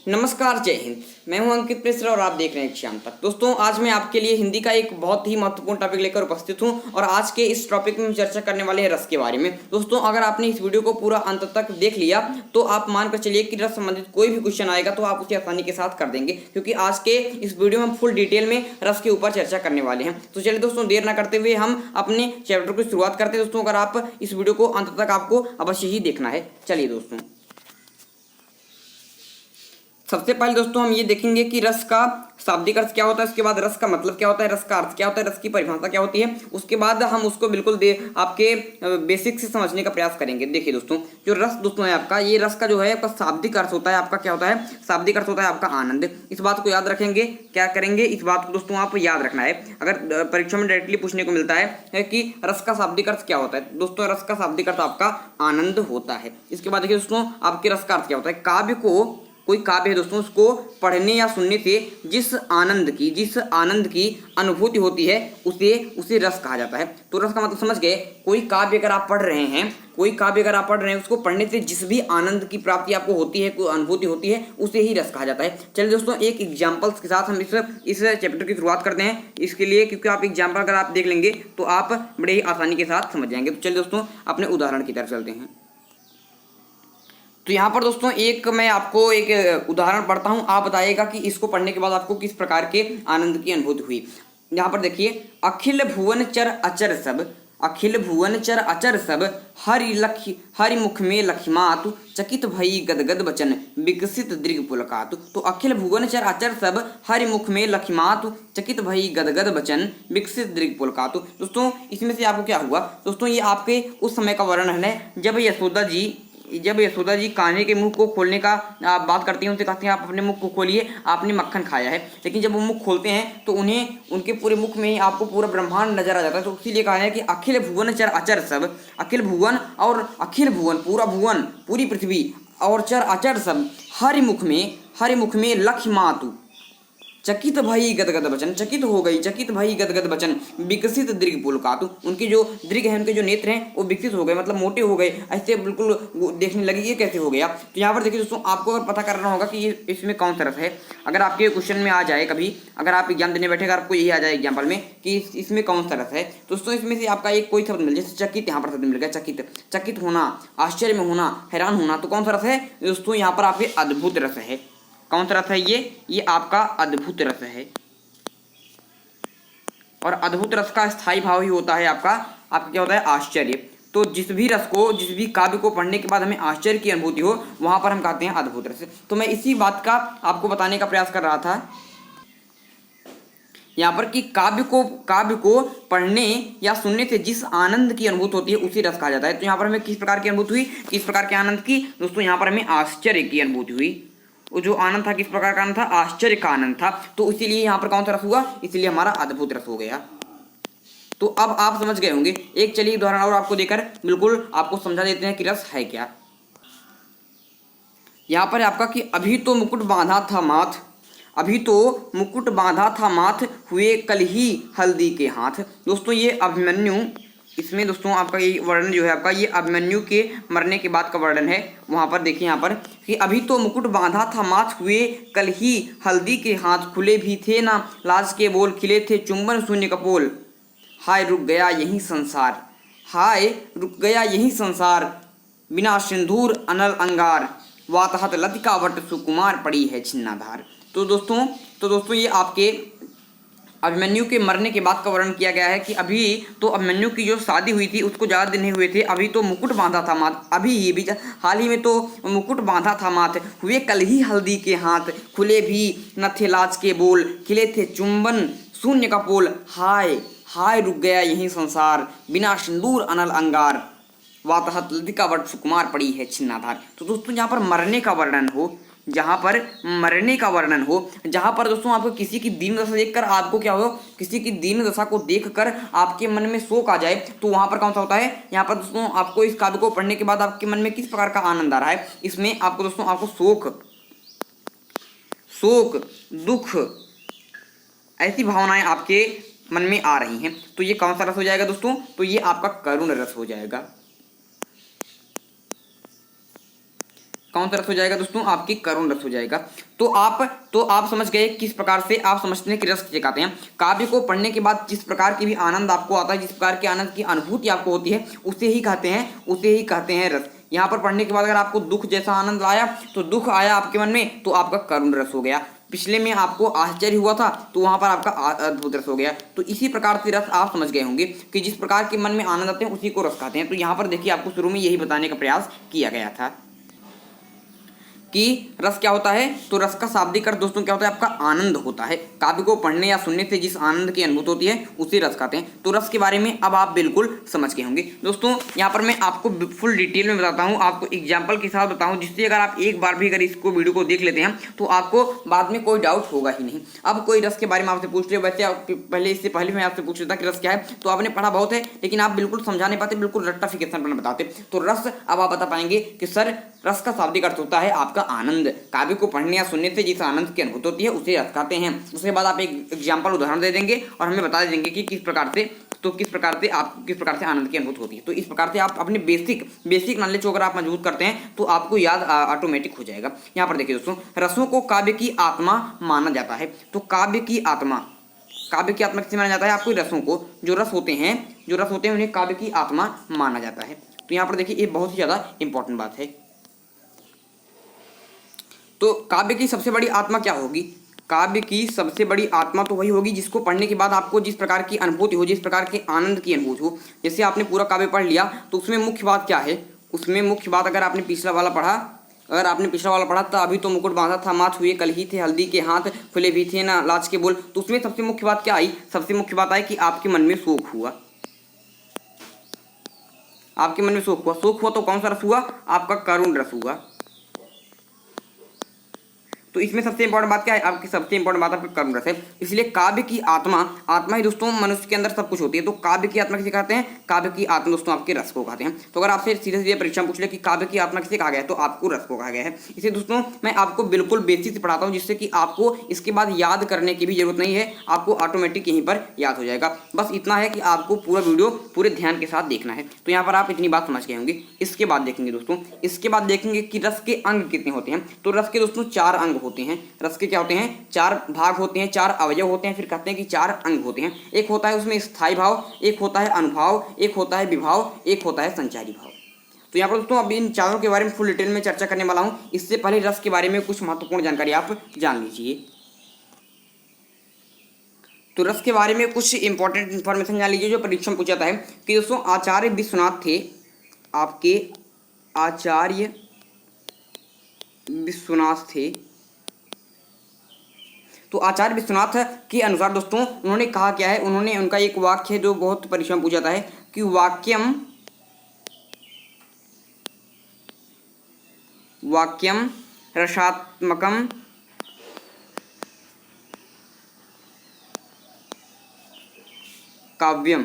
नमस्कार, जय हिंद। मैं हूं अंकित मिश्रा और आप देख रहे हैं शाम तक। दोस्तों, आज मैं आपके लिए हिंदी का एक बहुत ही महत्वपूर्ण टॉपिक लेकर उपस्थित हूं और आज के इस टॉपिक में हम चर्चा करने वाले हैं रस के बारे में। दोस्तों, अगर आपने इस वीडियो को पूरा अंत तक देख लिया तो आप मानकर चलिए कि रस संबंधित कोई भी क्वेश्चन आएगा तो आप उसे आसानी के साथ कर देंगे, क्योंकि आज के इस वीडियो में हम फुल डिटेल में रस के ऊपर चर्चा करने वाले हैं। तो चलिए दोस्तों, देर न करते हुए हम अपने चैप्टर की शुरुआत करते हैं। दोस्तों, अगर आप इस वीडियो को अंत तक आपको अवश्य ही देखना है। चलिए दोस्तों, सबसे पहले दोस्तों हम ये देखेंगे कि रस का शाब्दिक अर्थ क्या होता है, उसके बाद रस का मतलब क्या होता है, रस का अर्थ क्या होता है, रस की परिभाषा क्या होती है। उसके बाद हम उसको बिल्कुल आपके बेसिक से समझने का प्रयास करेंगे। देखिए दोस्तों, जो रस दोस्तों है आपका, ये रस का जो है आपका शाब्दिक अर्थ होता है। आपका क्या होता है? शाब्दिक अर्थ होता है आपका आनंद। इस बात को याद रखेंगे। क्या करेंगे? इस बात को दोस्तों आप याद रखना है। अगर परीक्षा में डायरेक्टली पूछने को मिलता है कि रस का शाब्दिक अर्थ क्या होता है, दोस्तों रस का शाब्दिक अर्थ आपका आनंद होता है। इसके बाद देखिए दोस्तों, आपके रस का अर्थ क्या होता है। काव्य को, कोई काव्य है दोस्तों, उसको पढ़ने या सुनने से जिस आनंद की अनुभूति होती है उसे रस कहा जाता है। तो रस का मतलब समझ गए। कोई काव्य अगर आप पढ़ रहे हैं, उसको पढ़ने से जिस भी आनंद की प्राप्ति आपको होती है, कोई अनुभूति होती है, उसे ही रस कहा जाता है। चलिए दोस्तों, एक एग्जाम्पल्स के साथ हम इस चैप्टर की शुरुआत करते हैं। इसके लिए, क्योंकि आप एग्जाम्पल अगर आप देख लेंगे तो आप बड़े ही आसानी के साथ समझ जाएंगे। तो चलिए दोस्तों, अपने उदाहरण की तरफ चलते हैं। तो यहाँ पर दोस्तों एक मैं आपको एक उदाहरण पढ़ता हूँ, आप बताइएगा कि इसको पढ़ने के बाद आपको किस प्रकार के आनंद की अनुभूति हुई। यहाँ पर देखिए, अखिल भुवन चर अचर सब हरि मुख में लखिमातु चकित भई गदगद बचन विकसित दृग पुलकातु। तो अखिल भुवन चर अचर सब हरि मुख में लखिमातु चकित भई गदगद बचन विकसित दृग पुलकातु। दोस्तों, इसमें से आपको क्या हुआ? दोस्तों, ये आपके उस समय का वर्णन है जब यशोदा जी कान्हे के मुंह को खोलने का बात करती हैं। उनसे कहती हैं आप अपने मुख को खोलिए, आपने मक्खन खाया है। लेकिन जब वो मुख खोलते हैं तो उन्हें उनके पूरे मुख में ही आपको पूरा ब्रह्मांड नजर आ जाता है। तो इसीलिए कहा है कि अखिल भुवन चर अचर सब, अखिल भुवन और अखिल भुवन, पूरा भुवन, पूरी पृथ्वी और चर अचर सब हरि मुख में लक्ष्य मातु चकित भई गदगद बचन, चकित हो गई, चकित भई गदगद बचन विकसित दृग पुलकातु। उनके जो दृग है, उनके जो नेत्र हैं वो विकसित हो गए, मतलब मोटे हो गए, ऐसे बिल्कुल देखने लगे। ये कैसे हो गया? तो यहाँ पर देखिए दोस्तों, आपको अगर पता करना होगा कि ये इसमें कौन सा रस है। अगर आपके क्वेश्चन में आ जाए, कभी अगर आप एग्जाम देने बैठे, अगर आपको यही आ जाए एग्जाम्पल में कि इसमें कौन सा रस है, दोस्तों इसमें से आपका एक कोई शब्द मिल, जैसे चकित, यहाँ पर शब्द मिल गया चकित, चकित होना, आश्चर्य में होना, हैरान होना। तो कौन सा रस है दोस्तों? यहाँ पर आपके अद्भुत रस है। कौन सा रस है? ये आपका अद्भुत रस है। और अद्भुत रस का स्थायी भाव ही होता है आपका क्या होता है? आश्चर्य। तो जिस भी काव्य को पढ़ने के बाद हमें आश्चर्य की अनुभूति हो, वहां पर हम कहते हैं अद्भुत रस। तो मैं इसी बात का आपको बताने का प्रयास कर रहा था यहाँ पर कि काव्य को पढ़ने या सुनने से जिस आनंद की अनुभूति होती है उसी रस कहा जाता है। तो यहाँ पर हमें किस प्रकार की अनुभूति हुई, किस प्रकार के आनंद की? दोस्तों, यहाँ पर हमें आश्चर्य की अनुभूति हुई। वो जो आनंद था, किस प्रकार का आनंद था? आश्चर्य का आनंद था। तो इसीलिए यहाँ पर कौन सा रस हुआ? इसलिए हमारा अद्भुत रस हो गया। तो अब आप समझ गए होंगे। एक चलिए उदाहरण और आपको देकर बिल्कुल आपको समझा देते हैं कि रस है क्या। यहाँ पर आपका कि अभी तो मुकुट बांधा था माथ हुए कल ही हल्दी के हाथ। दोस्तों, ये अभिमन्यु, इसमें दोस्तों आपका ये वर्णन जो है आपका, ये अभिमन्यु के मरने के बाद का वर्णन है। वहाँ पर देखिए यहाँ पर कि अभी तो मुकुट बांधा था माथ हुए कल ही हल्दी के हाथ खुले भी थे ना लाज के बोल खिले थे चुंबन शून्य कपोल हाय रुक गया यही संसार बिना सिंदूर अनल अंगार वातहत लतिका वट सुकुमार पड़ी है छिन्नाधार। तो दोस्तों ये आपके अभिमन्यु के मरने के बाद का वर्णन किया गया है कि अभी तो अभिमन्यु की जो शादी हुई थी उसको ज़्यादा दिन नहीं हुए थे। अभी तो मुकुट बांधा था माथ, हाल ही में तो मुकुट बांधा था माथ हुए कल ही हल्दी के हाथ खुले भी न थे लाज के बोल खिले थे चुंबन शून्य का पोल हाय रुक गया यही संसार बिना सिंदूर अनल अंगार वातहत लतिका वट सुकुमार पड़ी है छिन्नाधार। तो दोस्तों, यहाँ पर मरने का वर्णन हो, जहाँ पर दोस्तों आपको किसी की दीन दशा देखकर आपको क्या हो, किसी की दीन दशा को देखकर आपके मन में शोक आ जाए, तो वहाँ पर कौन सा होता है? यहाँ पर दोस्तों आपको इस काव्य को पढ़ने के बाद आपके मन में किस प्रकार का आनंद आ रहा है? इसमें आपको दोस्तों आपको शोक, दुख, ऐसी भावनाएं आपके मन में आ रही हैं। तो ये कौन सा रस हो जाएगा दोस्तों? तो ये आपका करुण रस हो जाएगा। कौन सा रस हो जाएगा दोस्तों, आपकी करुण रस हो जाएगा। तो आप समझ गए किस प्रकार से आप समझते हैं कि रस किसे कहते हैं। काव्य को पढ़ने के बाद जिस प्रकार की भी आनंद आपको आता है, जिस प्रकार के आनंद की अनुभूति आपको होती है, उसे ही कहते हैं रस। यहाँ पर पढ़ने के बाद अगर आपको दुख जैसा आनंद आया तो दुख आया आपके मन में तो आपका करुण रस हो गया। पिछले में आपको आश्चर्य हुआ था तो वहां पर आपका अद्भुत रस हो गया। तो इसी प्रकार से रस आप समझ गए होंगे कि जिस प्रकार के मन में आनंद आते हैं उसी को रस कहते हैं। तो यहाँ पर देखिए आपको शुरू में यही बताने का प्रयास किया गया था कि रस क्या होता है। तो रस का शाब्दिक अर्थ दोस्तों क्या होता है, आपका आनंद होता है। काव्य को पढ़ने या सुनने से जिस आनंद की अनुभूति होती है उसे रस कहते हैं। तो रस के बारे में अब आप बिल्कुल समझ गए होंगे दोस्तों। यहाँ पर मैं आपको फुल डिटेल में बताता हूँ, आपको एग्जाम्पल के साथ बताऊँ, जिससे अगर आप एक बार भी अगर इसको वीडियो को देख लेते हैं तो आपको बाद में कोई डाउट होगा ही नहीं। अब कोई रस के बारे में आपसे पूछ ले, वैसे पहले इससे पहले मैं आपसे पूछ लेता कि रस क्या है, तो आपने पढ़ा बहुत है लेकिन आप बिल्कुल समझा नहीं पाते, बिल्कुल रट्टाफिकेशन पर बताते। तो रस अब आप बता पाएंगे कि सर रस का शाब्दिक अर्थ होता है आपका आनंद। काव्य को पढ़ने या सुनने से जिस आनंद की अनुभूति होती है उसे रस कहते हैं। उसके बाद आप एक एग्जाम्पल उदाहरण दे देंगे और हमें बता देंगे कि किस प्रकार से आनंद की अनुभूति होती है। तो इस प्रकार से आप अपने बेसिक नॉलेज को अगर आप मजबूत करते हैं तो आपको याद ऑटोमेटिक हो जाएगा। यहाँ पर देखिए दोस्तों, रसों को काव्य की आत्मा माना जाता है। तो काव्य की आत्मा किसे माना जाता है, आपको रसों को जो रस होते हैं उन्हें काव्य की आत्मा माना जाता है। तो यहाँ पर देखिए ये बहुत ही ज्यादा इंपॉर्टेंट बात है। तो काव्य की सबसे बड़ी आत्मा क्या होगी, काव्य की सबसे बड़ी आत्मा तो वही होगी जिसको पढ़ने के बाद आपको जिस प्रकार की अनुभूति हो, जिस प्रकार के आनंद की अनुभूति हो। जैसे आपने पूरा काव्य पढ़ लिया तो उसमें मुख्य बात क्या है, उसमें मुख्य बात अगर आपने पिछला वाला पढ़ा था, अभी तो मुकुट बांधा था, माथ हुए कल ही थे, हल्दी के हाथ खुले भी थे ना लाज के बोल। तो उसमें सबसे मुख्य बात क्या आई, सबसे मुख्य बात आई कि आपके मन में शोक हुआ। शोक हुआ तो कौन सा रस हुआ, आपका करुण रस हुआ। तो इसमें सबसे इंपॉर्टेंट बात क्या है, आपकी सबसे इंपॉर्टेंट बात आपका कर्म रस है। इसलिए काव्य की आत्मा ही दोस्तों मनुष्य के अंदर सब कुछ होती है। तो काव्य की आत्मा किसे कहते हैं, काव्य की आत्मा दोस्तों आपके रस को कहते हैं। तो अगर आपसे सीधे सीधे परीक्षा में पूछ ले कि काव्य की आत्मा किसे कहा गया है, तो आपको रस को कहा गया है। इसे दोस्तों मैं आपको बिल्कुल बेसिक से पढ़ाता हूँ, जिससे कि आपको इसके बाद याद करने की भी जरूरत नहीं है, आपको ऑटोमेटिक यहीं पर याद हो जाएगा। बस इतना है कि आपको पूरा वीडियो पूरे ध्यान के साथ देखना है। तो यहाँ पर आप इतनी बात समझ गए होंगे। इसके बाद देखेंगे दोस्तों, कि रस के अंग कितने होते हैं। तो रस के दोस्तों 4 अंग होते हैं। रस के क्या होते हैं, 4 भाग होते हैं, 4 अवयव होते हैं, फिर कहते हैं कि 4 अंग होते हैं। एक होता है उसमें स्थायी भाव, एक होता है अनुभाव, एक होता है विभाव, एक होता है संचारी भाव। तो यहाँ पर दोस्तों अब इन चारों के बारे में फुल डिटेल में चर्चा करने वाला हूँ। इससे पहले रस के बारे में कुछ महत्वपूर्ण जानकारी आप जान लीजिए। तो रस के बारे में कुछ इंपॉर्टेंट इंफॉर्मेशन जान लीजिए जो परीक्षा में पूछा जाता है कि दोस्तों आचार्य विश्वनाथ थे, आपके आचार्य विश्वनाथ थे। तो आचार्य विश्वनाथ के अनुसार दोस्तों उन्होंने कहा क्या है, उनका एक वाक्य है जो बहुत परीक्षा में पूछा जाता है कि वाक्यम रसात्मकम काव्यम।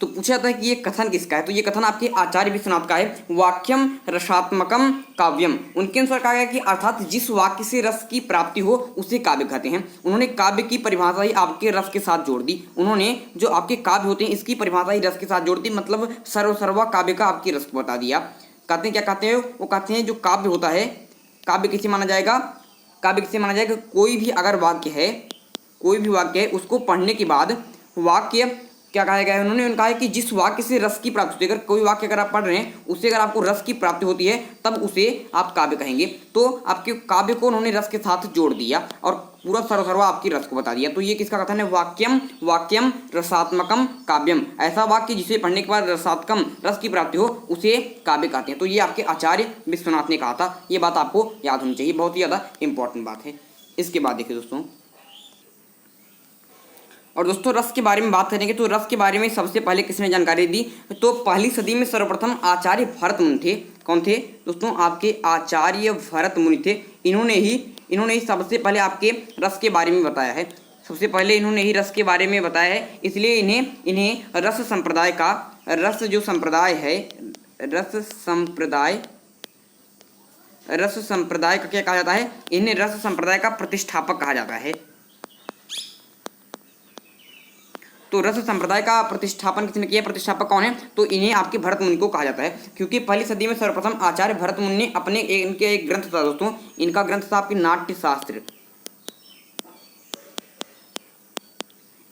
तो पूछा जाता है कि ये कथन किसका है, तो ये कथन आपके आचार्य विश्वनाथ का है, वाक्यम रसात्मकम काव्यम। उनके अनुसार कहा गया कि अर्थात जिस वाक्य से रस की प्राप्ति हो उसे काव्य कहते हैं। उन्होंने काव्य की परिभाषा ही आपके रस के साथ जोड़ दी। उन्होंने जो आपके काव्य होते हैं इसकी परिभाषा ही रस के साथ जोड़ दी, मतलब सर्वा काव्य का आपके रस को बता दिया। कहते हैं क्या कहते हैं, वो कहते हैं जो काव्य होता है, काव्य किसे माना जाएगा, कोई भी अगर वाक्य है उसको पढ़ने के बाद वाक्य क्या कहा गया है, उन्होंने कहा है कि जिस वाक्य से रस की प्राप्ति होती है, अगर कोई वाक्य अगर आप पढ़ रहे हैं उससे अगर आपको रस की प्राप्ति होती है तब उसे आप काव्य कहेंगे। तो आपके काव्य को उन्होंने रस के साथ जोड़ दिया और पूरा सर्वा आपकी रस को बता दिया। तो ये किसका कथन है, वाक्यम रसात्मकम काव्यम। ऐसा वाक्य जिसे पढ़ने के बाद रसात्मकम रस की प्राप्ति हो उसे काव्य कहते हैं। तो ये आपके आचार्य विश्वनाथ ने कहा था, ये बात आपको याद होनी चाहिए, बहुत ही ज़्यादा इंपॉर्टेंट बात है। इसके बाद देखिए दोस्तों, और दोस्तों रस के बारे में बात करेंगे तो रस के बारे में सबसे पहले किसने जानकारी दी, तो पहली सदी में सर्वप्रथम आचार्य भरत मुनि थे। कौन थे दोस्तों, आपके आचार्य भरत मुनि थे। इन्होंने ही सबसे पहले आपके रस के बारे में बताया है, सबसे पहले इन्होंने ही रस के बारे में बताया है। इसलिए इन्हें रस संप्रदाय का, रस जो संप्रदाय है, रस संप्रदाय का क्या कहा जाता है, इन्हें रस संप्रदाय का प्रतिष्ठापक कहा जाता है। तो रस संप्रदाय का प्रतिष्ठापन किसने किया, प्रतिष्ठापक कौन है, तो इन्हें आपके भरत मुनि को कहा जाता है, क्योंकि पहली सदी में सर्वप्रथम आचार्य भरत मुनि ने अपने इनके एक ग्रंथ था दोस्तों, इनका ग्रंथ था आपके नाट्य शास्त्र,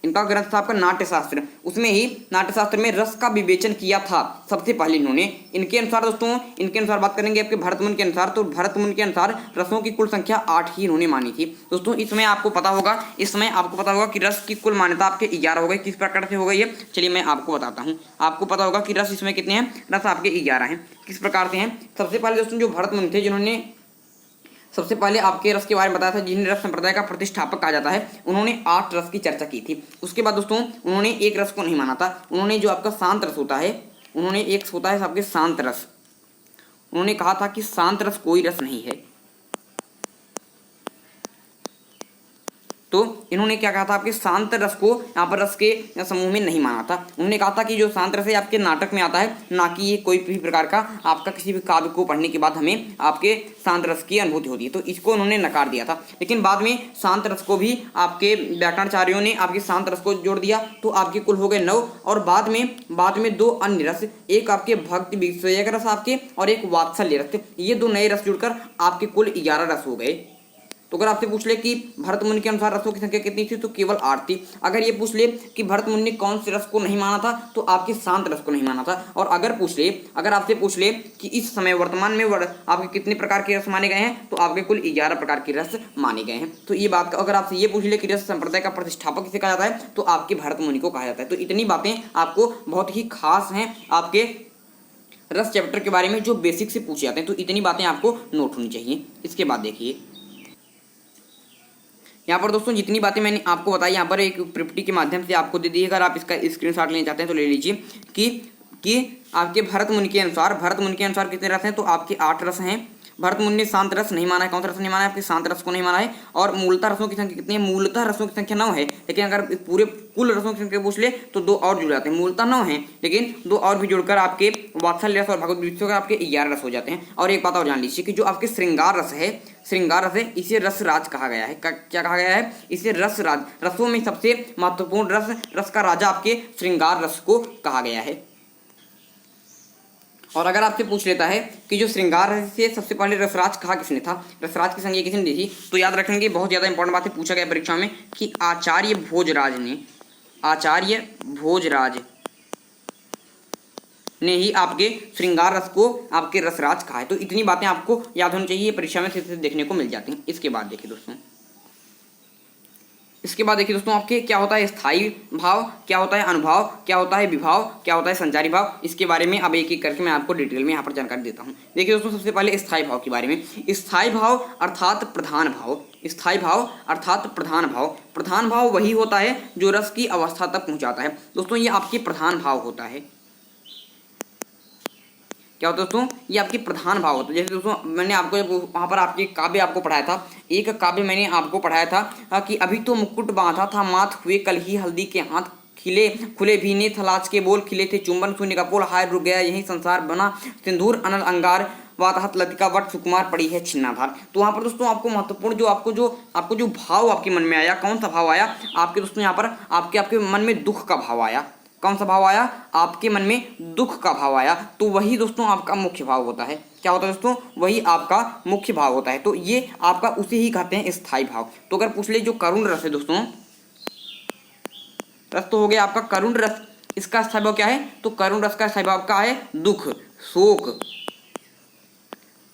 इनका ग्रंथ था आपका नाट्य शास्त्र। उसमें ही नाट्य शास्त्र में रस का विवेचन किया था सबसे पहले इन्होंने। इनके अनुसार दोस्तों, इनके अनुसार बात करेंगे आपके भरत मुनि के अनुसार, तो भरत मुनि के अनुसार रसों की कुल संख्या 8 ही इन्होंने मानी थी दोस्तों। इस समय आपको पता होगा कि रस की कुल मान्यता आपके 11 हो गई। किस प्रकार से हो गई है, चलिए मैं आपको बताता हूँ। आपको पता होगा कि रस इसमें कितने हैं, रस आपके 11 हैं। किस प्रकार से हैं, सबसे पहले दोस्तों जो भरत मुनि थे, जिन्होंने सबसे पहले आपके रस के बारे में बताया था, जिन्हें रस संप्रदाय का प्रतिष्ठापक कहा जाता है, उन्होंने 8 रस की चर्चा की थी। उसके बाद दोस्तों उन्होंने एक रस को नहीं माना था, उन्होंने जो आपका शांत रस होता है, उन्होंने एक होता है आपके शांत रस, उन्होंने कहा था कि शांत रस कोई रस नहीं है। तो इन्होंने क्या कहा था, आपके शांत रस को यहाँ पर रस के समूह में नहीं माना था। उन्होंने कहा था कि जो शांत रस है आपके नाटक में आता है, ना कि ये कोई भी प्रकार का आपका किसी भी काव्य को पढ़ने के बाद हमें आपके शांत रस की अनुभूति होती है, तो इसको उन्होंने नकार दिया था। लेकिन बाद में शांत रस को भी आपके व्याकरणाचार्यों ने आपके शांत रस को जोड़ दिया, तो आपके कुल हो गए 9। और बाद में 2 अन्य रस, एक आपके भक्ति विषयक रस आपके और एक वात्सल्य रस, ये 2 नए रस जुड़कर आपके कुल 11 रस हो गए। तो अगर आपसे पूछ ले कि भरत मुनि के अनुसार रसों की संख्या कितनी थी, तो केवल 8 थी। अगर ये पूछ ले कि भरत मुनि ने कौन से रस को नहीं माना था, तो आपके शांत रस को नहीं माना था। और अगर आपसे पूछ ले कि इस समय वर्तमान में आपके कितने प्रकार के रस माने गए हैं, तो आपके कुल 11 प्रकार के रस माने गए हैं। तो ये बात, अगर आपसे ये पूछ ले कि रस संप्रदाय का प्रतिष्ठापक किसे कहा जाता है, तो आपके भरत मुनि को कहा जाता है। तो इतनी बातें आपको बहुत ही खास हैं आपके रस चैप्टर के बारे में, जो बेसिक से पूछे जाते हैं। तो इतनी बातें आपको नोट होनी चाहिए। इसके बाद देखिए यहाँ पर दोस्तों जितनी बातें मैंने आपको बताई, यहाँ पर एक पीपीटी के माध्यम से आपको दे दी है। अगर आप इसका स्क्रीनशॉट लेना चाहते हैं तो ले लीजिए कि आपके भरत मुनि के अनुसार कितने रस हैं, तो आपके 8 रस हैं। भरत मुनि ने शांत रस नहीं माना है। कौन सा रस नहीं माना है, आपके शांत रस को नहीं माना है। और मूलतः रसों की संख्या कितनी है, मूलतः रसों की संख्या 9 है। लेकिन अगर पूरे कुल रसों की संख्या पूछ ले तो 2 और जुड़ जाते हैं। मूलतः 9 हैं, लेकिन 2 और भी जुड़कर आपके वात्सल्य रस और भगवत विषयों आपके 11 रस हो जाते हैं। और एक बात और जान लीजिए कि जो आपके श्रृंगार रस है, इसे रसराज कहा गया है। क्या कहा गया है, इसे रसराज, रसों में सबसे महत्वपूर्ण रस का राजा आपके श्रृंगार रस को कहा गया है। और अगर आपसे पूछ लेता है कि जो श्रृंगार रस से सबसे पहले रसराज कहा किसने था, रसराज की संज्ञा किसने दी थी, तो याद रखेंगे, बहुत ज़्यादा इंपॉर्टेंट बात है, पूछा गया परीक्षा में कि आचार्य भोजराज ने ही आपके श्रृंगार रस को आपके रसराज कहा है। तो इतनी बातें आपको याद होनी चाहिए, परीक्षा में से देखने को मिल जाती हैं। इसके बाद देखिए दोस्तों आपके क्या होता है स्थायी भाव, क्या होता है अनुभाव, क्या होता है विभाव, क्या होता है संचारी भाव। इसके बारे में अब एक एक करके मैं आपको डिटेल में यहाँ पर जानकारी देता हूँ। देखिए दोस्तों, सबसे पहले स्थायी भाव के बारे में। स्थायी भाव अर्थात प्रधान भाव, स्थायी भाव अर्थात प्रधान भाव। प्रधान भाव वही होता है जो रस की अवस्था तक पहुँचाता है। दोस्तों ये आपके प्रधान भाव होता है। क्या होता है दोस्तों, ये आपकी प्रधान भाव होता है। जैसे दोस्तों मैंने आपको वहाँ पर आपके काव्य आपको पढ़ाया था, एक काव्य मैंने आपको पढ़ाया था कि अभी तो मुकुट बांधा था माथ हुए कल ही हल्दी के हाथ, खिले खुले भी ने थलाच के बोल, खिले थे चुंबन शून्य का पोल, हाय रुक गया यही संसार बना, सिंदूर अनल अंगार, वातहत लतिका वट सुकुमार पड़ी है छिन्नाधार। तो वहाँ पर दोस्तों आपको महत्वपूर्ण जो आपको जो भाव आपके मन में आया, कौन सा भाव आया आपके दोस्तों, यहाँ पर आपके मन में दुख का भाव आया। कौन सा भाव आया, आपके मन में दुख का भाव आया। तो वही दोस्तों आपका मुख्य भाव होता है। क्या होता है दोस्तों, वही आपका मुख्य भाव होता है। तो ये आपका उसे ही कहते हैं स्थायी भाव। तो अगर पूछ ले जो करुण रस है दोस्तों, रस तो हो गया आपका करुण रस, इसका स्थायी भाव क्या है, तो करुण रस का स्थायी भाव क्या है, दुख, शोक।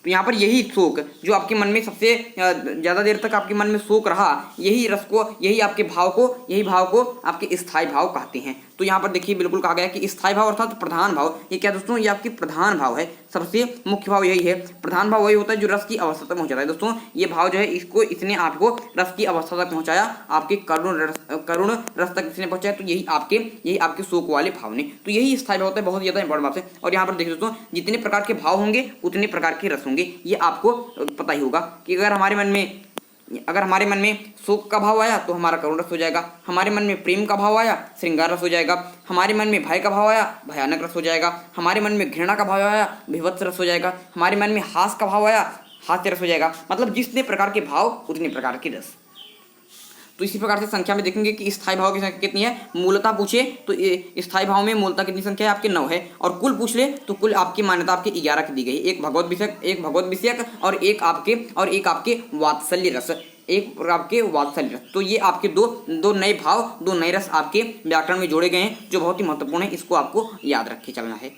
तो यहाँ पर यही शोक जो आपके मन में सबसे ज़्यादा देर तक आपके मन में शोक रहा, यही रस को, यही आपके भाव को आपके स्थायी भाव कहते हैं। तो यहाँ पर देखिए बिल्कुल कहा गया कि स्थायी भाव अर्थात प्रधान भाव। ये क्या दोस्तों, ये आपके प्रधान भाव है, सबसे मुख्य भाव यही है। प्रधान भाव वही होता है जो रस की अवस्था तक पहुँचाता है। दोस्तों ये भाव जो है इसने आपको रस की अवस्था तक पहुँचाया, आपके करुण रस तक इसने पहुँचाया। तो यही आपके शोक वाले भाव ने, तो यही स्थायी भाव होता है। बहुत ज़्यादा इंपॉर्टेंट बात है। और यहाँ पर देखिए दोस्तों, जितने प्रकार के भाव होंगे उतने प्रकार के रस होंगे। ये आपको पता ही होगा कि अगर हमारे मन में शोक का भाव आया तो हमारा करुण रस हो जाएगा, हमारे मन में प्रेम का भाव आया श्रृंगार रस हो जाएगा, हमारे मन में भय का भाव आया भयानक रस हो जाएगा, हमारे मन में घृणा का भाव आया विभत्स रस हो जाएगा, हमारे मन में हास का भाव आया हास्य रस हो जाएगा। मतलब जितने प्रकार के भाव उतने प्रकार के रस। तो इसी प्रकार से संख्या में देखेंगे कि स्थायी भाव की संख्या कितनी है। मूलतः पूछे तो स्थायी भाव में मूलतः कितनी संख्या है आपके 9 है, और कुल पूछ ले तो कुल आपकी मान्यता आपके 11 की दी गई, एक भगवत विषयक और एक आपके वात्सल्य रस, एक आपके वात्सल्य रस। तो ये आपके दो नए भाव, दो नए रस आपके व्याकरण में जोड़े गए हैं, जो बहुत ही महत्वपूर्ण है, इसको आपको याद रख के चलना है।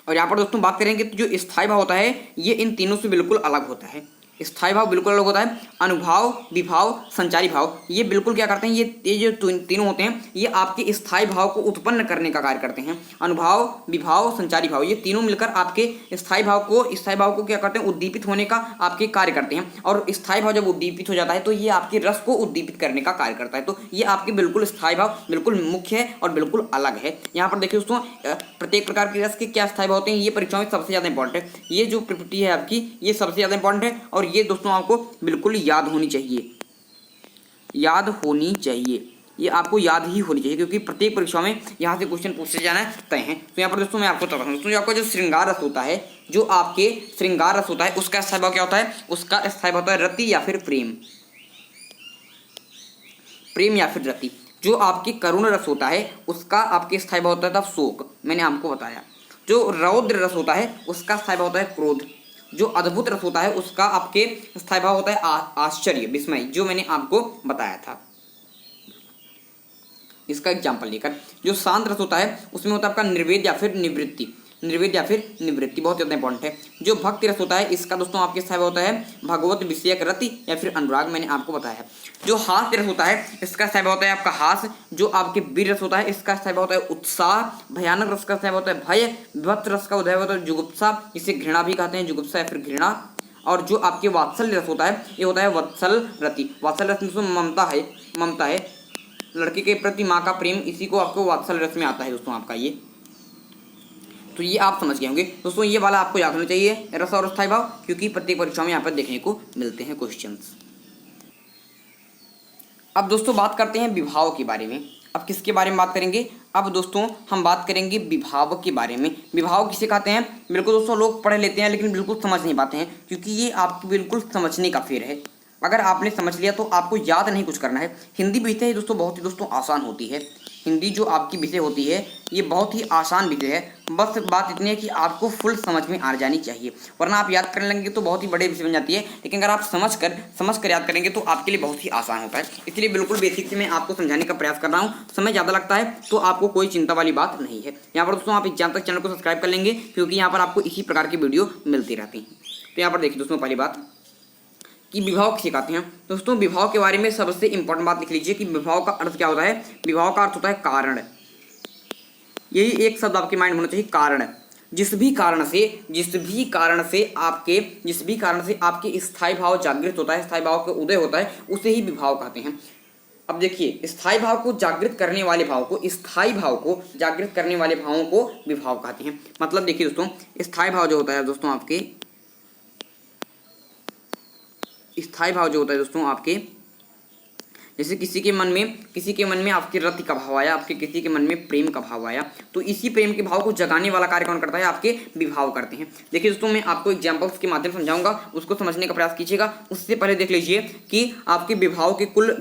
और यहाँ पर दोस्तों बात करेंगे तो जो स्थायी भाव होता है ये इन तीनों से बिल्कुल अलग होता है। स्थायी भाव बिल्कुल अलग होता है। अनुभाव, विभाव, संचारी भाव, ये बिल्कुल क्या करते हैं, ये जो तीनों होते हैं ये आपके स्थायी भाव को उत्पन्न करने का कार्य करते हैं। अनुभाव, विभाव, संचारी भाव, ये तीनों मिलकर आपके स्थायी भाव को क्या करते हैं, उद्दीपित होने का आपके कार्य करते हैं। और स्थायी भाव जब उद्दीपित हो जाता है तो ये आपके रस को उद्दीपित करने का कार्य करता है। तो ये आपके बिल्कुल स्थायी भाव बिल्कुल मुख्य है और बिल्कुल अलग है। यहाँ पर देखिए दोस्तों, प्रत्येक प्रकार के रस के क्या स्थायी भाव होते हैं, ये परीक्षाओं में सबसे ज़्यादा इंपॉर्टेंट है। ये जो प्रॉपर्टी है आपकी ये सबसे ज़्यादा इंपॉर्टेंट है, और ये दोस्तों आपको बिल्कुल याद होनी चाहिए, ये आपको याद ही होनी चाहिए, क्योंकि प्रत्येक परीक्षा में यहाँ से क्वेश्चन पूछे जाना तय है। तो यहाँ पर दोस्तों मैं आपको बताता हूँ दोस्तों, आपका जो श्रृंगार रस होता है, जो आपके श्रृंगार रस होता है उसका स्थायी भाव क्या होता है, उसका स्थायी भाव होता है रति या फिर प्रेम या फिर रति। जो आपके करुण रस होता है उसका आपके स्थायी भाव होता है शोक, मैंने आपको बताया। जो रौद्र रस होता है उसका स्थायी भाव होता है क्रोध। जो अद्भुत रस होता है उसका आपके स्थायी भाव होता है आश्चर्य, विस्मय, जो मैंने आपको बताया था। इसका एग्जाम्पल लेकर, जो शांत रस होता है उसमें होता है आपका निर्वेद या फिर निवृत्ति, बहुत ज़्यादा इंपॉर्टेंट है। जो भक्ति रस होता है इसका दोस्तों आपके स्थायी भाव होता है भगवत विषयक रति या फिर अनुराग, मैंने आपको बताया। जो हास्य रस होता है इसका स्थायी भाव होता है आपका हास। जो आपके वीर रस होता है इसका स्थायी भाव होता है उत्साह। भयानक रस का स्थायी भाव होता है भय। विभत्स रस का उदय होता है जुगुप्सा, जिसे घृणा भी कहते हैं, जुगुप्सा या फिर घृणा। और जो आपके वात्सल्य रस होता है ये होता है वत्सल रति। वात्सल्य रस में ममता है, लड़के के प्रति माँ का प्रेम, इसी को आपको वात्सल्य रस में आता है दोस्तों आपका ये। तो ये आप समझ गए होंगे दोस्तों, ये वाला आपको याद होना चाहिए रस और स्थायी भाव, क्योंकि प्रत्येक परीक्षा में यहाँ पर देखने को मिलते हैं क्वेश्चंस। अब दोस्तों बात करते हैं विभाव के बारे में। अब किसके बारे में बात करेंगे, अब दोस्तों हम बात करेंगे विभाव के बारे में। विभाव किसे कहते हैं, बिल्कुल दोस्तों लोग पढ़ लेते हैं लेकिन बिल्कुल समझ नहीं पाते हैं, क्योंकि ये आपकी बिल्कुल समझने का फेर है। अगर आपने समझ लिया तो आपको याद नहीं कुछ करना है। हिंदी विषय है दोस्तों बहुत ही दोस्तों आसान होती है। हिंदी जो आपकी विषय होती है ये बहुत ही आसान विषय है। बस बात इतनी है कि आपको फुल समझ में आ जानी चाहिए, वरना आप याद करने लगेंगे तो बहुत ही बड़े विषय बन जाती है। लेकिन अगर आप समझ कर याद करेंगे तो आपके लिए बहुत ही आसान होता है। इसलिए बिल्कुल बेसिक से मैं आपको समझाने का प्रयास कर रहा हूँ। समय ज़्यादा लगता है तो आपको कोई चिंता वाली बात नहीं है। यहाँ पर दोस्तों आप एग्जाम तक चैनल को सब्सक्राइब कर लेंगे, क्योंकि यहाँ पर आपको इसी प्रकार की वीडियो मिलती रहती हैं। तो यहाँ पर देखिए दोस्तों, पहली बात कि विभाव किसे कहते हैं। दोस्तों विभाव के बारे में सबसे इंपॉर्टेंट बात लिख लीजिए कि विभाव का अर्थ क्या होता है। विभाव का अर्थ होता है कारण। यही एक शब्द आपके माइंड में होना चाहिए, कारण। जिस भी कारण से आपके स्थायी भाव जागृत होता है, स्थायी भाव का उदय होता है, उसे ही विभाव कहते हैं। अब देखिए, स्थायी भाव को जागृत करने वाले भाव को, जागृत करने वाले भावों को विभाव कहते हैं। मतलब देखिए दोस्तों, स्थायी भाव जो होता है दोस्तों आपके, स्थायी भाव जो होता है दोस्तों आपके, जैसे किसी के मन में आपके रति का भाव आया, आपके किसी के मन में प्रेम का भाव आया, तो इसी प्रेम के भाव को जगाने वाला कार्य कौन करता है, आपके विभाव करते हैं। देखिए दोस्तों, मैं आपको एग्जांपल्स के माध्यम से समझाऊंगा, उसको समझने का प्रयास कीजिएगा। उससे पहले देख लीजिए कि आपके विभाव के कुल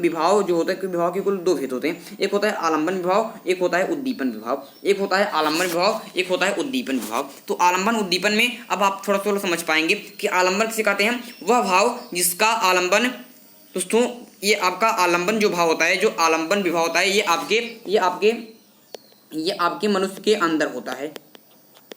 दो भेद होते हैं। एक होता है आलंबन विभाव, एक होता है उद्दीपन विभाव। एक होता है आलंबन विभाव, एक होता है उद्दीपन विभाव। तो आलंबन उद्दीपन में अब आप थोड़ा थोड़ा समझ पाएंगे कि आलंबन किसे कहते हैं। वह भाव जिसका आलंबन दोस्तों, ये आपका आलंबन जो भाव होता है, जो आलंबन विभाव होता है, ये आपके मनुष्य के अंदर होता है।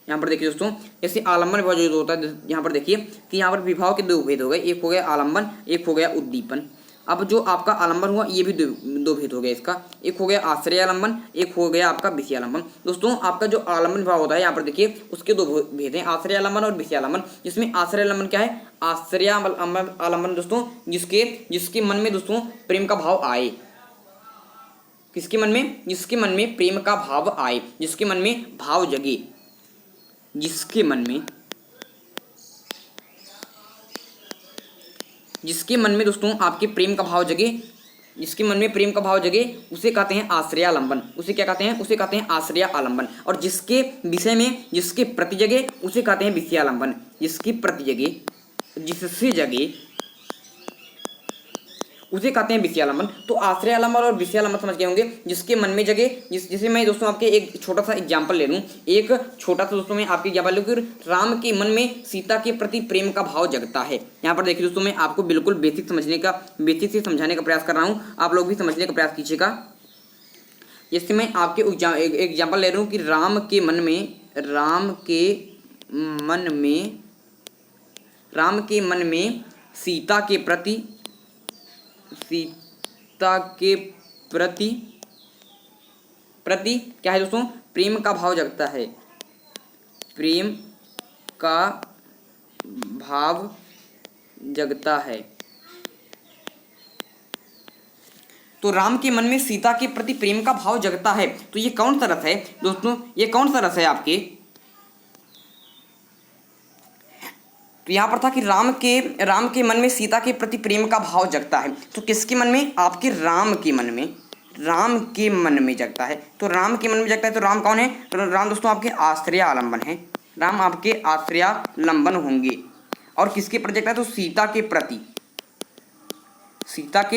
यहाँ पर देखिए दोस्तों, जैसे आलंबन विभाव जो होता है, यहाँ पर देखिए कि यहाँ पर विभाव के दो भेद हो गए, एक हो गया आलंबन, एक हो गया उद्दीपन। अब जो आपका आलंबन हुआ ये भी दो भेद हो गया इसका, एक हो गया आश्रय आलंबन, एक हो गया आपका विषय आलंबन। दोस्तों आपका जो आलंबन भाव होता है यहाँ पर देखिए उसके दो भेद हैं, आश्रय आलंबन और विषय आलंबन। जिसमें आश्रय आलंबन क्या है, आश्रय आलंबन दोस्तों जिसके मन में दोस्तों प्रेम का भाव आए, जिसके मन में प्रेम का भाव आए, जिसके मन में भाव जगे, जिसके मन में दोस्तों आपके प्रेम का भाव जगे, जिसके मन में प्रेम का भाव जगे, उसे कहते हैं आश्रयालंबन। उसे क्या कहते हैं, उसे कहते हैं आश्रय आलंबन। और जिसके विषय में, जिसके प्रति जगे, उसे कहते हैं विषयालंबन। जिसके प्रति जगे, जिससे जगे उसे कहते हैं विषयालंबन। तो आश्रयालंबन और विषयालंबन समझ गए होंगे, जिसके मन में जगह जैसे मैं दोस्तों आपके एक छोटा सा एग्जाम्पल ले लूँ, एक छोटा सा दोस्तों मैं आपके एग्जाम्पल लूँ कि राम के मन में सीता के प्रति प्रेम का भाव जगता है। यहाँ पर देखिए दोस्तों, मैं आपको बिल्कुल बेसिक से समझाने का प्रयास कर रहा हूँ, आप लोग भी समझने का प्रयास कीजिएगा। जैसे मैं आपके एग्जाम्पल ले रहा हूँ कि राम के मन में सीता के प्रति क्या है दोस्तों, प्रेम का भाव जगता है, प्रेम का भाव जगता है। तो राम के मन में सीता के प्रति प्रेम का भाव जगता है, तो ये कौन सा रस है दोस्तों, ये कौन सा रस है आपके, तो यहां पर था कि राम के मन में सीता के प्रति प्रेम का भाव जगता है। तो किसके मन में, आपके राम के मन में जगता है। तो राम के मन में जगता है, तो राम कौन है, तो राम दोस्तों आपके आश्रयालंबन है, राम आपके आश्रयालंबन होंगे। और किसके प्रति जगता है, तो सीता के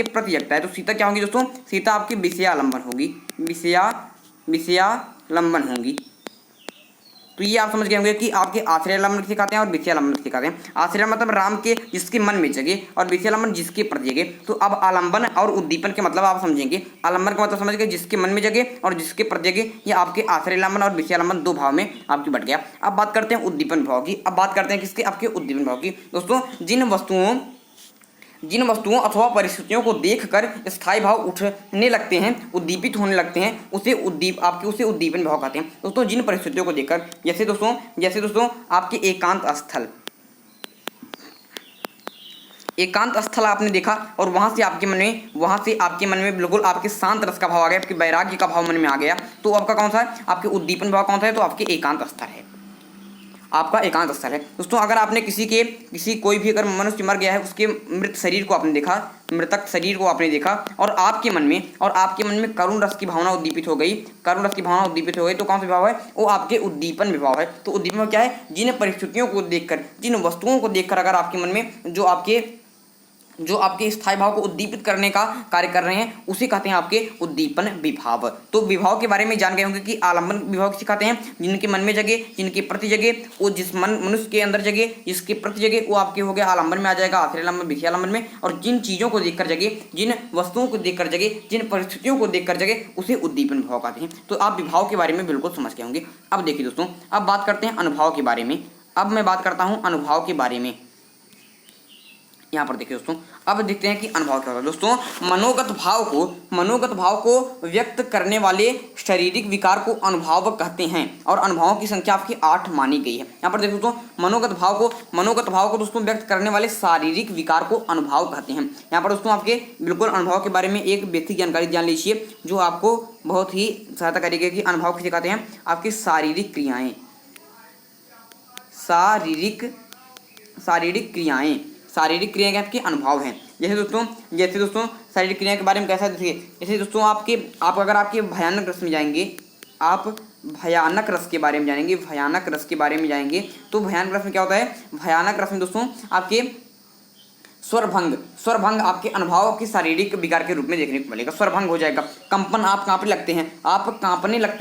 प्रति जगता है। तो सीता क्या होंगी दोस्तों, सीता आपकी विषयालंबन होगी, विषयालंबन होंगी। तो ये आप समझ गए होंगे कि आपके आश्रयालंबन किसे कहते हैं और विषयालंबन किसे कहते हैं। आश्रय मतलब राम के जिसके मन में जगे, और विषयालंबन जिसके प्रति जगे। तो अब आलंबन और उद्दीपन के मतलब आप समझेंगे। आलंबन का मतलब समझ गए, जिसके मन में जगे और जिसके प्रति जगे। ये आपके आश्रयालंबन और विषयालंबन दो भाव में आपकी बट गया। अब बात करते हैं उद्दीपन भाव की। अब बात करते हैं किसके, आपके उद्दीपन भाव की। दोस्तों जिन वस्तुओं अथवा परिस्थितियों को देखकर स्थायी भाव उठने लगते हैं, उद्दीपित होने लगते हैं, उसे उद्दीपन भाव कहते हैं। दोस्तों जिन परिस्थितियों को देखकर, जैसे दोस्तों आपके एकांत स्थल आपने देखा और वहां से आपके मन में बिल्कुल आपके शांत रस का भाव आ गया, आपके वैराग्य का भाव मन में आ गया। तो आपका कौन सा है, आपके उद्दीपन भाव कौन सा है, तो आपके एकांत स्थल है, आपका एकांत स्थल है। दोस्तों अगर आपने कोई भी अगर मनुष्य मर गया है, उसके मृत शरीर को आपने देखा, मृतक शरीर को आपने देखा, और आपके मन में करुण रस की भावना उद्दीपित हो गई, तो कौन सा विभाव है, वो आपके उद्दीपन विभाव है। तो उद्दीपन क्या है, जिन परिस्थितियों को देखकर, जिन वस्तुओं को देखकर अगर आपके मन में जो आपके स्थायी भाव को उद्दीपित करने का कार्य कर रहे हैं, उसे कहते हैं आपके उद्दीपन विभाव। तो विभाव के बारे में जान गए होंगे कि आलंबन विभाव किसे कहते हैं, जिनके मन में जगे, जिनके प्रति जगे, वो जिस मनुष्य के अंदर जगे, जिसके प्रति जगे, वो आपके हो गया आलंबन में आ जाएगा, आश्रयालंबन, विषयालंबन में। और जिन चीज़ों को देखकर जगे, जिन वस्तुओं को देखकर जगे, जिन परिस्थितियों को देखकर जगे, उसे उद्दीपन विभाव कहते हैं। तो आप विभाव के बारे में बिल्कुल समझ गए होंगे। अब देखिए दोस्तों, अब बात करते हैं अनुभव के बारे में। अब मैं बात करता हूँ अनुभव के बारे में। यहाँ पर देखिए दोस्तों, अब देखते हैं कि अनुभव क्या होता है। दोस्तों मनोगत भाव को व्यक्त करने वाले शारीरिक विकार को अनुभव कहते हैं, और अनुभवों की संख्या आपकी 8 मानी गई है। यहाँ पर देखो दोस्तों, मनोगत भाव को दोस्तों व्यक्त करने वाले शारीरिक विकार को अनुभव कहते हैं। यहाँ पर दोस्तों आपके बिल्कुल अनुभव के बारे में एक बेसिक जानकारी जान लीजिए, जो आपको बहुत ही सहायता करेगी कि अनुभव किसे कहते हैं। आपकी शारीरिक क्रियाएं, शारीरिक क्रियाएं आपके अनुभव हैं। जैसे दोस्तों शारीरिक क्रिया के बारे में कैसा देखिए, जैसे दोस्तों आप अगर आपके भयानक रस में जाएंगे, आप भयानक रस के बारे में जानेंगे, तो भयानक रस में क्या होता है, भयानक रस में दोस्तों आपके स्वरभंग आपके अनुभव की शारीरिक विकार के रूप में देखने को मिलेगा। स्वरभंग हो जाएगा, कंपन, आप कांपने लगते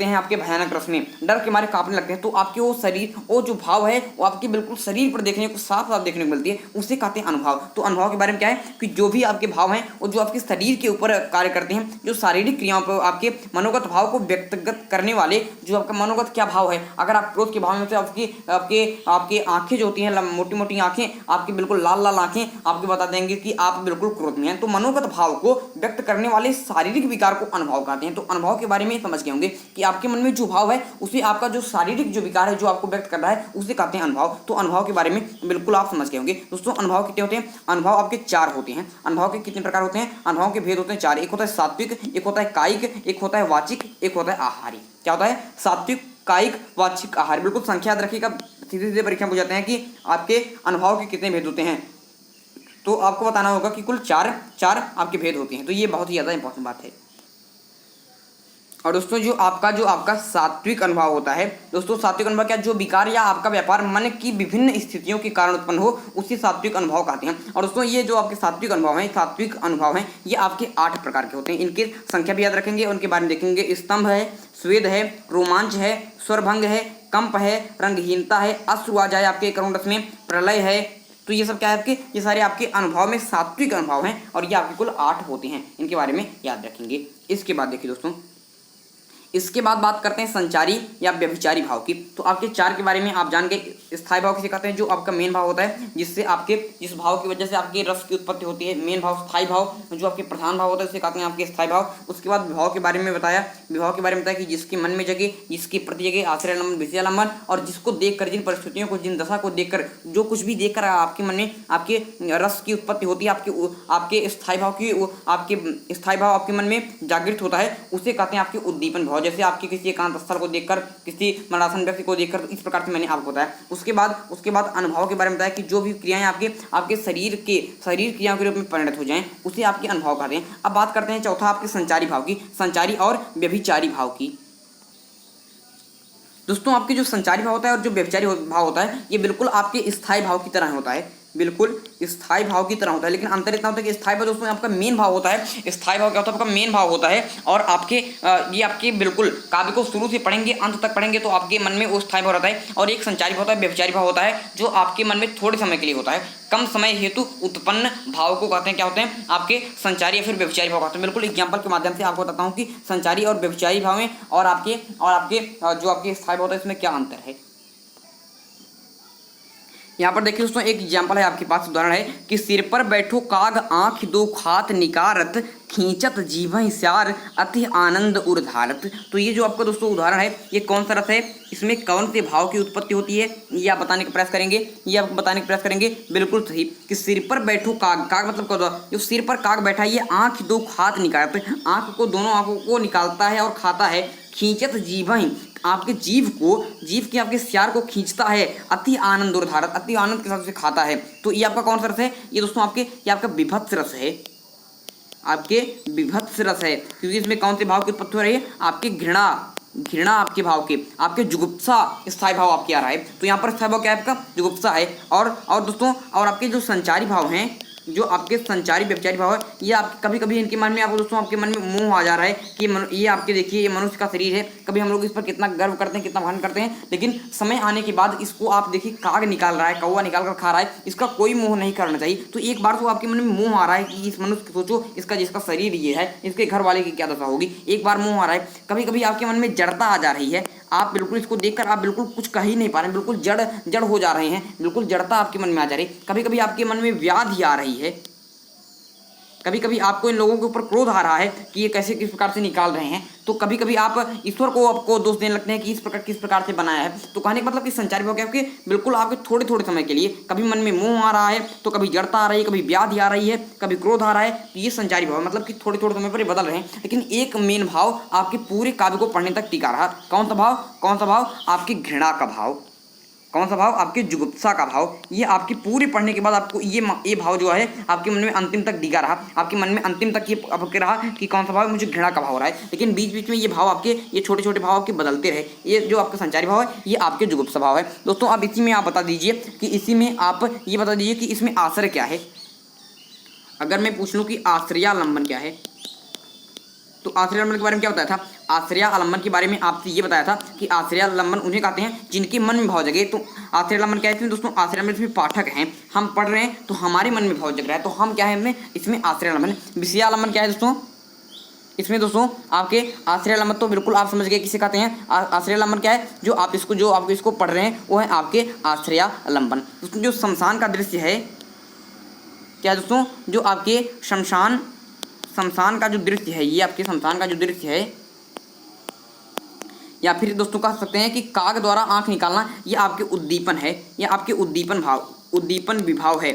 हैं आपके भयानक रस में, डर के मारे कांपने लगते हैं। तो आपके वो शरीर, वो जो भाव है, वो आपके बिल्कुल शरीर पर देखने को साफ देखने को मिलती है, उसे कहते हैं अनुभव। तो अनुभव के बारे में क्या है कि जो भी आपके भाव हैं, वो जो आपके शरीर के ऊपर कार्य करते हैं, जो शारीरिक क्रियाओं पर आपके मनोगत भाव को व्यक्तगत करने वाले, जो आपका मनोगत क्या भाव है। अगर आप क्रोध के भाव में से आपकी आंखें जो होती हैं, मोटी मोटी आंखें, आपकी बिल्कुल लाल लाल आंखें आपके बता देंगे कि आप बिल्कुल क्रोध में हैं। तो मनोगत भाव को व्यक्त करने वाले शारीरिक विकार को अनुभव कहते हैं। तो अनुभव के बारे में समझ गए होंगे कि आपके मन में जो भाव है, उसे आपका जो शारीरिक जो विकार है, जो आपको व्यक्त कर रहा है, उसे कहते हैं अनुभव। तो अनुभव के बारे में बिल्कुल आप समझ गए होंगे। दोस्तों अनुभव कितने होते हैं, अनुभव आपके 4 होते हैं। अनुभव के कितने प्रकार होते हैं, अनुभव के भेद होते हैं 4। एक होता है सात्विक, एक होता है कायिक, एक होता है वाचिक, एक होता है आहारी। क्या होता है, सात्विक, कायिक, वाचिक, आहारी। बिल्कुल संख्या याद रखिएगा, सीधे सीधे परीक्षा में पूछ जाते हैं कि आपके अनुभव के कितने भेद होते हैं, तो आपको बताना होगा कि कुल 4 आपके भेद होते हैं। तो ये बहुत ही ज़्यादा इंपॉर्टेंट बात है। और दोस्तों जो आपका सात्विक अनुभव होता है, दोस्तों सात्विक अनुभव क्या, जो विकार या आपका व्यापार मन की विभिन्न स्थितियों के कारण उत्पन्न हो उसी सात्विक अनुभव कहते हैं। और दोस्तों ये जो आपके सात्विक अनुभव हैं ये आपके 8 प्रकार के होते हैं। इनकी संख्या भी याद रखेंगे, उनके बारे में देखेंगे। स्तंभ है, स्वेद है, रोमांच है, स्वरभंग है, कंप है, रंगहीनता है, अश्रु आ जाए आपके करुण रस में, प्रलय है। तो ये सब क्या है आपके, ये सारे आपके अनुभव में सात्विक अनुभव हैं और ये आपके कुल 8 होते हैं। इनके बारे में याद रखेंगे। इसके बाद देखिए दोस्तों, इसके बाद बात करते हैं संचारी या व्यभिचारी भाव की। तो आपके 4 के बारे में आप जान गए। स्थायी भाव किसे कहते हैं, जो आपका मेन भाव होता है, जिससे आपके जिस भाव की वजह से आपके रस की उत्पत्ति होती है, मेन भाव। स्थायी भाव जो आपके प्रधान भाव होता है उसे कहते हैं आपके स्थायी भाव। उसके बाद विभाव के बारे में बताया, कि जिसके मन में जगे, जिसकी प्रति जगे आश्रय लंबन, विषय लंबन, और जिसको देखकर, जिन परिस्थितियों को, जिन दशा को देखकर, जो कुछ भी देखकर आपके मन में आपके रस की उत्पत्ति होती है, आपके स्थायी भाव आपके मन में जागृत होता है, उसे कहते हैं आपके उद्दीपन भाव। जैसे आपके किसी एकांत स्थल को देखकर, किसी मरणासन व्यक्ति को देखकर, इस प्रकार से मैंने आपको बताया। उसके बाद अनुभव के बारे में बताया कि जो भी क्रियाएं आपके शरीर क्रियाओं के रूप में परिणत हो जाएं उसे आपके अनुभव कहते हैं। अब बात करते हैं चौथा आपके संचारी भाव की, संचारी और व्यभिचारी भाव की। दोस्तों आपके जो संचारी भाव होता है और जो व्यभिचारी भाव होता है ये बिल्कुल आपके स्थायी भाव की तरह होता है, बिल्कुल स्थायी भाव की तरह होता है। लेकिन अंतर इतना होता है कि स्थायी भाव दोस्तों आपका मेन भाव होता है। स्थायी भाव क्या होता है, आपका मेन भाव होता है। और ये आपके बिल्कुल काव्य को शुरू से पढ़ेंगे अंत तक पढ़ेंगे तो आपके मन में वो स्थायी भाव रहता है। और एक संचारी भाव होता है, व्यभिचारी भाव होता है, जो आपके मन में थोड़े समय के लिए होता है। कम समय हेतु उत्पन्न भाव को कहते हैं, क्या होते हैं आपके संचारी या फिर व्यभिचारी भाव कहते हैं। बिल्कुल एग्जाम्पल के माध्यम से आपको बताता हूँ कि संचारी और व्यभिचारी भाव में और आपके जो आपके स्थायी भाव होता है इसमें क्या अंतर है। यहाँ पर देखिए दोस्तों, एक एग्जाम्पल है आपके पास, उदाहरण है कि सिर पर बैठो काग आँख दो खात निकारत, खींचत जीवहि स्यार अति आनंद उर्धारत। तो ये जो आपका दोस्तों उदाहरण है ये कौन सा रस है, इसमें कौन से भाव की उत्पत्ति होती है, ये आप बताने का प्रयास करेंगे। बिल्कुल सही, कि सिर पर बैठो काग मतलब क्या, जो सिर पर काग बैठा है ये आँख दो खात निकारत, दोनों आँखों को निकालता है और खाता है। खींचत जीवहि, आपके जीव के आपके स्यार को खींचता है। अति आनंद उर्धारत, अति आनंद के साथ उसे खाता है। तो ये आपका कौन सा रस है, ये दोस्तों ये आपका विभत्स रस है, आपके विभत्स रस है। क्योंकि इसमें कौन से भाव की उत्पत्ति हो रही है, आपके घृणा आपके भाव के, आपके जुगुप्सा स्थायी भाव आपके आ रहा है। तो यहाँ पर स्थायी भाव क्या है आपका, जुगुप्सा है। और दोस्तों और आपके जो संचारी भाव हैं, जो आपके संचारी व्यभिचारी भाव है, ये आप कभी कभी इनके मन में आपको दोस्तों आपके मन में मोह आ जा रहा है कि ये आपके देखिए ये मनुष्य का शरीर है। कभी हम लोग इस पर कितना गर्व करते हैं, कितना भान करते हैं, लेकिन समय आने के बाद इसको आप देखिए काग निकाल रहा है, कौवा निकाल कर खा रहा है। इसका कोई मोह नहीं करना चाहिए। तो एक बार तो आपके मन में मोह आ रहा है कि इस मनुष्य सोचो, जिसका शरीर ये है, इसके घर वाले की क्या दशा होगी। एक बार मोह आ रहा है। कभी कभी आपके मन में जड़ता आ जा रही है, आप बिल्कुल इसको देखकर आप बिल्कुल कुछ कह ही नहीं पा रहे हैं, बिल्कुल जड़ हो जा रहे हैं, बिल्कुल जड़ता आपके मन में आ जा रही है। कभी कभी आपके मन में व्याधि आ रही है, कभी कभी आपको इन लोगों के ऊपर क्रोध आ रहा है कि ये कैसे किस प्रकार से निकाल रहे हैं। तो कभी कभी आप ईश्वर को आपको दोष देने लगते हैं कि किस प्रकार से बनाया है। तो कहने का मतलब कि संचारी भाव क्या है, बिल्कुल आपके थोड़े समय के लिए कभी मन में मोह आ रहा है, तो कभी जड़ता आ रही है, कभी व्याधि आ रही है, कभी क्रोध आ रहा है। तो ये संचारी भाव मतलब कि थोड़े समय पर ये बदल रहे हैं, लेकिन एक मेन भाव आपके पूरे काव्य को पढ़ने तक टिका रहा। कौन सा भाव, आपकी घृणा का भाव। कौन सा भाव, आपके जुगुप्सा का भाव। ये आपके पूरे पढ़ने के बाद आपको ये भाव जो है आपके मन में अंतिम तक डिगा रहा, आपके मन में अंतिम तक ये आपके रहा कि कौन सा भाव, मुझे घृणा का भाव हो रहा है। लेकिन बीच बीच में ये भाव आपके ये छोटे भाव आपके बदलते रहे। ये जो आपका संचारी भाव है ये आपके जुगुप्सा भाव है। दोस्तों अब इसी में आप बता दीजिए कि इसमें आश्रय क्या है। अगर मैं पूछ लूँ कि आश्रयालंबन क्या है, तो आश्रयालंबन के बारे में क्या बताया था, आश्रयालंबन के बारे में आपसे ये बताया था कि आश्रयालंबन उन्हें कहते हैं जिनके मन में भाव जगे। तो आश्रयालंबन क्या है इसमें दोस्तों, आश्रयालंबन इसमें पाठक हैं, हम पढ़ रहे हैं तो हमारे मन में भाव जग रहा है, तो हम क्या है इसमें आश्रयालंबन। विषयालंबन क्या है दोस्तों, इसमें दोस्तों आपके आश्रयालंबन तो बिल्कुल आप समझ गए किसे कहते हैं। आश्रयालंबन क्या है, जो आप इसको पढ़ रहे हैं वो है आपके आश्रयालंबन। दोस्तों जो शमशान का दृश्य है, क्या दोस्तों, जो आपके शमशान का जो दृश्य है, ये आपके शमशान का जो दृश्य है, या फिर दोस्तों कह सकते हैं कि काग द्वारा आंख निकालना, ये आपके उद्दीपन है, ये आपके उद्दीपन विभाव है।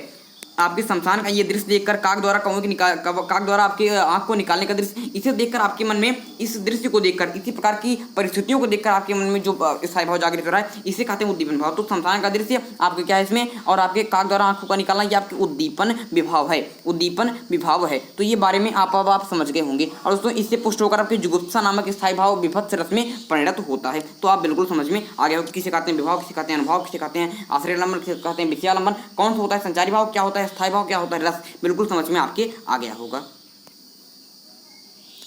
आपके शमशान का ये दृश्य देखकर काग द्वारा आपके आंख को निकालने का दृश्य, इसे देखकर आपके मन में, इस दृश्य को देखकर, इसी प्रकार की परिस्थितियों को देखकर आपके मन में जो स्थायी भाव जागृत हो रहा है, इसे कहते हैं उद्दीपन भाव। तो शमशान का दृश्य आपके क्या है इसमें, और आपके काग द्वारा आंखों का निकालना, ये आपके उद्दीपन विभाव है, उद्दीपन विभाव है। तो ये बारे में आप समझ गए होंगे। और दोस्तों इससे पुष्ट होकर आपके जुगुप्सा नामक स्थायी भाव विभत्स रस में परिणत होता है। तो आप बिल्कुल समझ में आ गया हो किसे कहते हैं विभाव, किसे कहते हैं अनुभाव, किसे कहते हैं आश्रयालंबन, किसे कहते हैं विषयालंबन, कौन सा होता है संचारी भाव, क्या होता है स्थायी भाव, क्या होता है रस, बिल्कुल समझ में आपके आ गया होगा।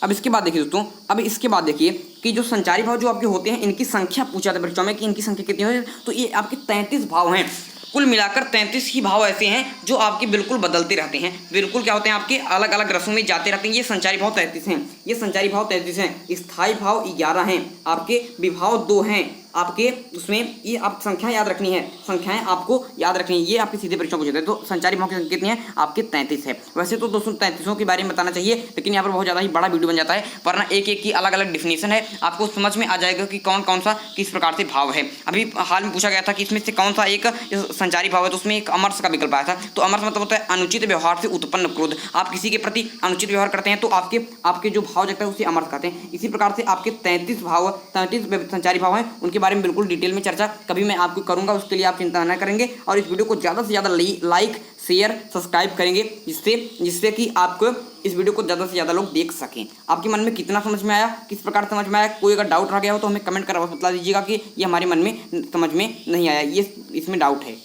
अब इसके बाद देखिए दोस्तों, अब इसके बाद देखिए कि जो संचारी भाव जो आपके होते हैं, इनकी संख्या पूछा था परीक्षा में कि इनकी संख्या कितनी है, तो ये आपके 33 भाव हैं। कुल मिलाकर 33 ही भाव ऐसे हैं जो आपके बिल्कुल बदलते रहते हैं, बिल्कुल क्या होते हैं आपके अलग अलग रसों में जाते रहते हैं। ये संचारी भाव 33 हैं, ये संचारी भाव 33 हैं, स्थायी भाव 11 हैं, आपके विभाव 2 हैं आपके, उसमें ये आप संख्या याद रखनी है, संख्याएं आपको याद रखनी है, ये आपकी सीधे परीक्षा पूछे थे। तो संचारी भाव की संख्या कितनी है आपके 33 है। वैसे तो दोस्तों 33 के बारे में बताना चाहिए, लेकिन यहाँ पर बहुत ज़्यादा ही बड़ा वीडियो बन जाता है, वरना एक एक की अलग अलग डिफिनेशन है, आपको समझ में आ जाएगा कि कौन कौन सा किस प्रकार से भाव है। अभी हाल में पूछा गया था कि इसमें से कौन सा एक संचारी भाव है, तो उसमें एक अमर्ष का विकल्प आया था। तो अमर्ष मतलब होता है अनुचित व्यवहार से उत्पन्न क्रोध, आप किसी के प्रति अनुचित व्यवहार करते हैं तो आपके जो भाव जगता है उसे अमर्ष कहते हैं। इसी प्रकार से आपके 33 संचारी भाव हैं, उनके बारे में बिल्कुल डिटेल में चर्चा कभी मैं आपको करूंगा, उसके लिए आप चिंता न करेंगे। और इस वीडियो को ज़्यादा से ज़्यादा लाइक शेयर सब्सक्राइब करेंगे, जिससे कि आपको इस वीडियो को ज़्यादा से ज़्यादा लोग देख सकें। आपके मन में कितना समझ में आया, किस प्रकार समझ में आया, कोई अगर डाउट रह गया हो तो हमें कमेंट कर बता दीजिएगा कि ये हमारे मन में समझ में नहीं आया, ये इसमें डाउट है।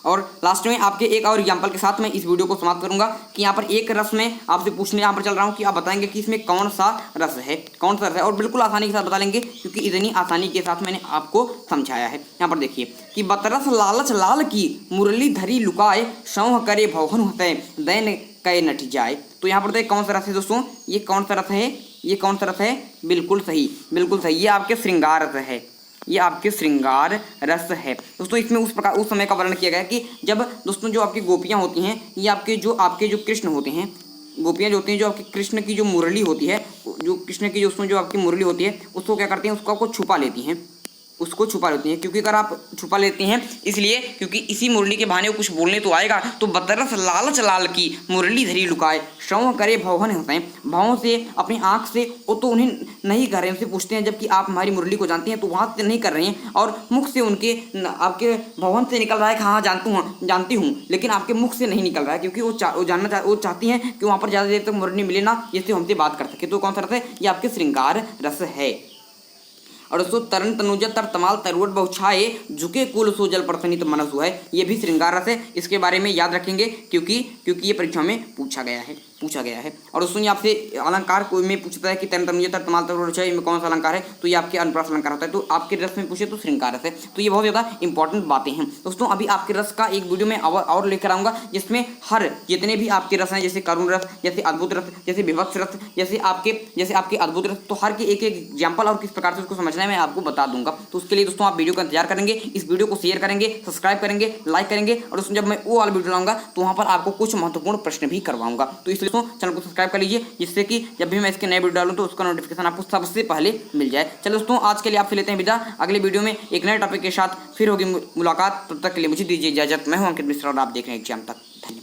और लास्ट में आपके एक और एग्जाम्पल के साथ मैं इस वीडियो को समाप्त करूंगा कि यहाँ पर एक रस में आपसे पूछने यहाँ पर चल रहा हूँ कि आप बताएंगे कि इसमें कौन सा रस है, कौन सा रस है, और बिल्कुल आसानी के साथ बता लेंगे क्योंकि इतनी आसानी के साथ मैंने आपको समझाया है। यहाँ पर देखिए कि बतरस लालच लाल की मुरली धरी लुकाए, सौह करे भवन होते दैन कै नट जाए। तो यहाँ पर देखिए कौन सा रस है दोस्तों, ये कौन सा रस है, ये कौन सा रस है, बिल्कुल सही, बिल्कुल सही, ये आपके श्रृंगार रस है, ये आपके श्रृंगार रस है दोस्तों। इसमें उस समय का वर्णन किया गया कि जब दोस्तों जो आपकी गोपियाँ होती हैं, ये आपके जो कृष्ण होते हैं, गोपियाँ जो होती हैं, जो आपके कृष्ण की जो मुरली होती है, जो कृष्ण की दोस्तों जो आपकी मुरली होती है, उसको क्या करती हैं, उसको आपको छुपा लेती हैं, उसको छुपा लेती हैं। क्योंकि अगर आप छुपा लेती हैं इसलिए क्योंकि इसी मुरली के बहाने वो कुछ बोलने तो आएगा। तो बतरस लालच लाल की मुरली धरी लुकाए, शव करे भवन होते हैं, भावों से अपनी आंख से वो तो उन्हें नहीं कर रहे हैं, उनसे पूछते हैं जबकि आप हमारी मुरली को जानते हैं, तो वहाँ से नहीं कर रहे हैं और मुख से उनके आपके भवन से निकल रहा है कि हाँ जानती हूँ, लेकिन आपके मुख से नहीं निकल रहा है क्योंकि वो चाहती हैं कि वहाँ पर ज़्यादा देर तक मुरली मिले ना, जिससे हमसे बात कर सके। तो कौन सा रस है, ये आपके श्रृंगार रस है। और दोस्तों तरन तनुजा तर तमाल तरुवट बहुछाए, झुके कुल सो जल प्रसन्नित मनसु है, ये भी श्रृंगार रस है। इसके बारे में याद रखेंगे क्योंकि ये परीक्षा में पूछा गया है। और दोस्तों ये आपसे अलंकार कोई में पूछता है कि तरन तनुजा तर तमाल तरुवट बहुछाए में कौन सा अलंकार है, तो ये आपके अनुप्रास अलंकार होता है। तो आपके रस में पूछे तो श्रृंगार रस है। तो ये बहुत ज़्यादा इंपॉर्टेंट बातें हैं दोस्तों। अभी आपके रस का एक वीडियो में और लेकर आऊँगा जिसमें हर जितने भी आपके रस हैं, जैसे करुण रस, जैसे अद्भुत रस, जैसे विभत्स रस, जैसे आपके अद्भुत रस, तो हर के एक एग्जाम्पल और किस प्रकार से उसको समझना है मैं आपको बता दूंगा। तो उसके लिए दोस्तों आप वीडियो का इंतजार करेंगे, इस वीडियो को शेयर करेंगे, सब्सक्राइब करेंगे, लाइक करेंगे। और दोस्तों जब मैं वो वाला वीडियो लाऊंगा तो वहाँ पर आपको कुछ महत्वपूर्ण प्रश्न भी करवाऊंगा। तो इसलिए दोस्तों चैनल को सब्सक्राइब कर लीजिए, जिससे कि जब भी मैं इसके नए वीडियो डालूं तो उसका नोटिफिकेशन आपको सबसे पहले मिल जाए। चलो दोस्तों आज के लिए आपसे लेते हैं विदा, अगले वीडियो में एक नए टॉपिक के साथ फिर होगी मुलाकात। तब तक के लिए मुझे दीजिए इजाजत। मैं हूं अंकित मिश्रा और आप देख रहे हैं एग्जाम तक। धन्यवाद।